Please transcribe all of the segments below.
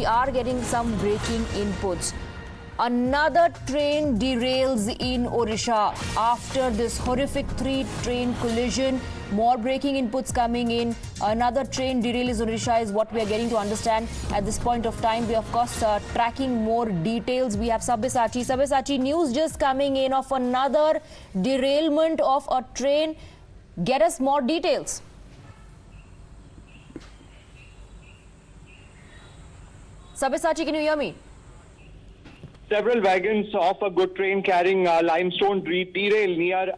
are getting some breaking inputs. Another train derails in Odisha after this horrific three-train collision. More breaking inputs coming in. Another train derails in Odisha is what we are getting to understand at this point of time. We are, of course, tracking more details. We have Sabyasachi. Sabyasachi, news just coming in of another derailment of a train. Get us more details. Sabyasachi, can you hear me? Several wagons of a good train carrying limestone derailed near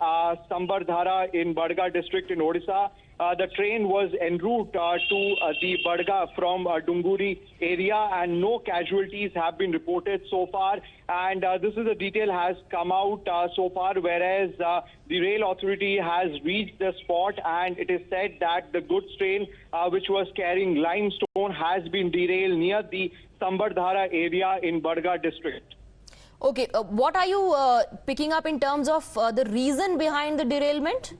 Sambardhara in Bargarh district in Odisha. The train was en route to the Bargarh from Dunguri area, and no casualties have been reported so far. And this is the detail has come out so far, whereas the rail authority has reached the spot, and it is said that the goods train which was carrying limestone has been derailed near the Sambardhara area in Bargarh district. Okay, what are you picking up in terms of the reason behind the derailment?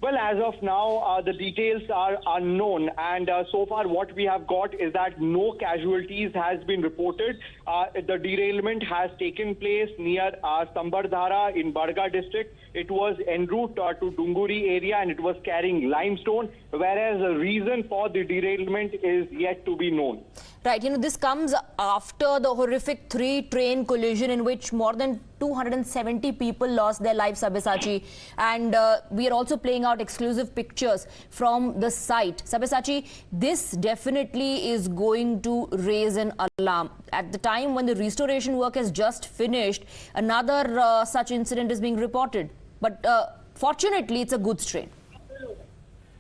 Well, as of now, the details are unknown, and so far what we have got is that no casualties has been reported. The derailment has taken place near Sambardhara in Bargarh district. It was en route to Dunguri area, and it was carrying limestone, whereas the reason for the derailment is yet to be known. Right, this comes after the horrific three-train collision in which more than 270 people lost their lives, Sabyasachi. And we are also playing out exclusive pictures from the site. Sabyasachi, this definitely is going to raise an alarm. At the time when the restoration work has just finished, another such incident is being reported. But fortunately, it's a goods train.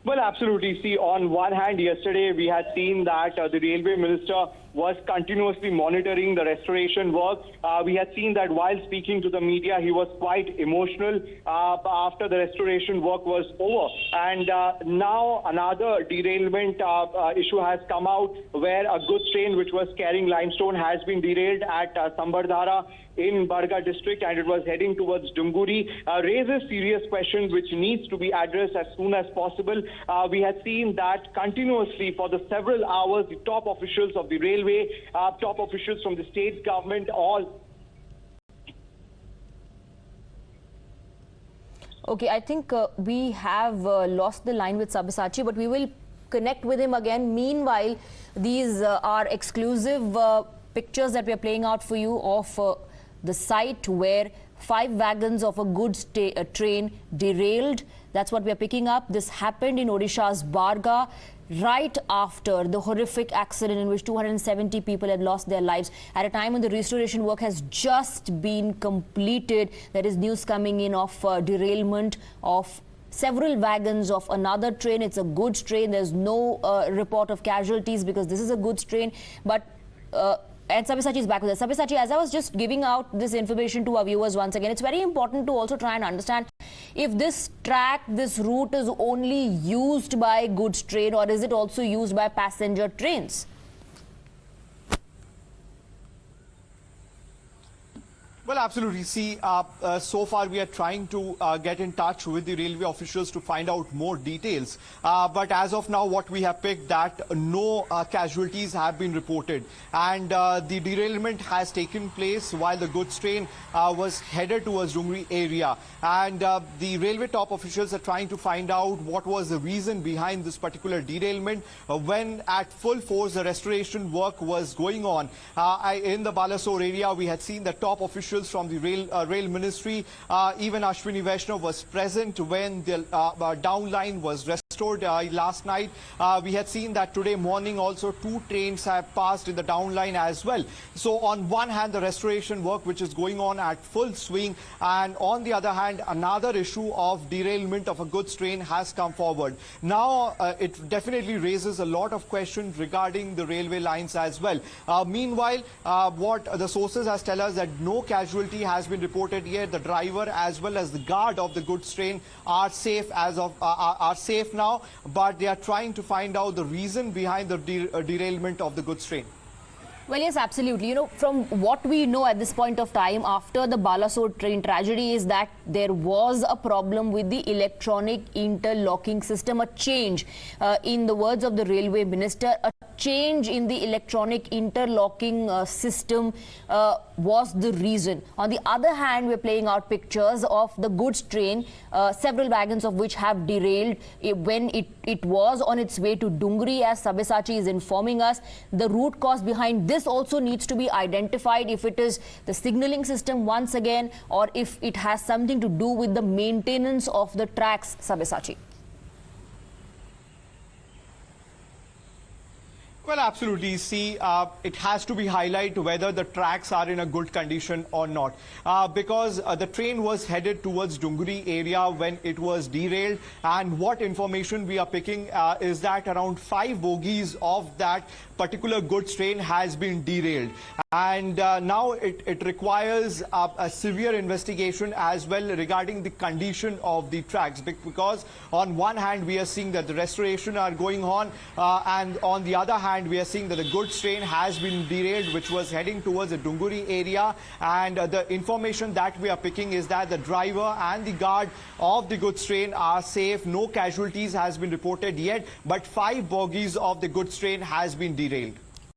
Well, absolutely. See, on one hand, yesterday we had seen that the railway minister was continuously monitoring the restoration work. We had seen that while speaking to the media, he was quite emotional after the restoration work was over. And now another derailment issue has come out where a goods train which was carrying limestone has been derailed at Sambardhara in Bargarh district, and it was heading towards Dunguri. Raises serious questions which needs to be addressed as soon as possible. We had seen that continuously for the several hours, the top officials of the railway, top officials from the state government, all. Okay, I think we have lost the line with Sabyasachi, but we will connect with him again. Meanwhile, these are exclusive pictures that we are playing out for you of the site where 5 wagons of a goods train derailed. That's what we are picking up. This happened in Odisha's Bargarh right after the horrific accident in which 270 people had lost their lives. At a time when the restoration work has just been completed, there is news coming in of derailment of several wagons of another train. It's a goods train. There's no report of casualties because this is a goods train. But and Sabyasachi is back with us. Sabyasachi, as I was just giving out this information to our viewers once again, it's very important to also try and understand if this track, this route is only used by goods train or is it also used by passenger trains? Well, absolutely. See, so far we are trying to get in touch with the railway officials to find out more details. But as of now, what we have picked that no casualties have been reported. And the derailment has taken place while the goods train was headed towards Dunguri area. And the railway top officials are trying to find out what was the reason behind this particular derailment when at full force the restoration work was going on. In the Balasore area, we had seen the top officials from the rail ministry, even Ashwini Vaishnav was present when the downline was restored last night. We had seen that today morning also 2 trains have passed in the downline as well. So on one hand, the restoration work which is going on at full swing, and on the other hand, another issue of derailment of a goods train has come forward. Now, it definitely raises a lot of questions regarding the railway lines as well. Meanwhile, what the sources has tell us that no casualty has been reported yet. The driver as well as the guard of the goods train are safe now, but they are trying to find out the reason behind the derailment of the goods train. Well, yes, absolutely. From what we know at this point of time, after the Balasore train tragedy, is that there was a problem with the electronic interlocking system, a change, in the words of the railway minister, a change in the electronic interlocking system was the reason. On the other hand, we're playing out pictures of the goods train, several wagons of which have derailed when it was on its way to Dungri, as Sabyasachi is informing us. The root cause behind this also needs to be identified, if it is the signaling system once again, or if it has something to do with the maintenance of the tracks, Sabyasachi. Well, absolutely. See, it has to be highlighted whether the tracks are in a good condition or not. Because the train was headed towards Dunguri area when it was derailed. And what information we are picking is that around 5 bogies of that particular goods train has been derailed. And now it requires a severe investigation as well regarding the condition of the tracks. Because on one hand, we are seeing that the restoration are going on. And on the other hand, we are seeing that the goods train has been derailed, which was heading towards the Dunguri area. And the information that we are picking is that the driver and the guard of the goods train are safe. No casualties has been reported yet, but 5 bogies of the goods train has been derailed.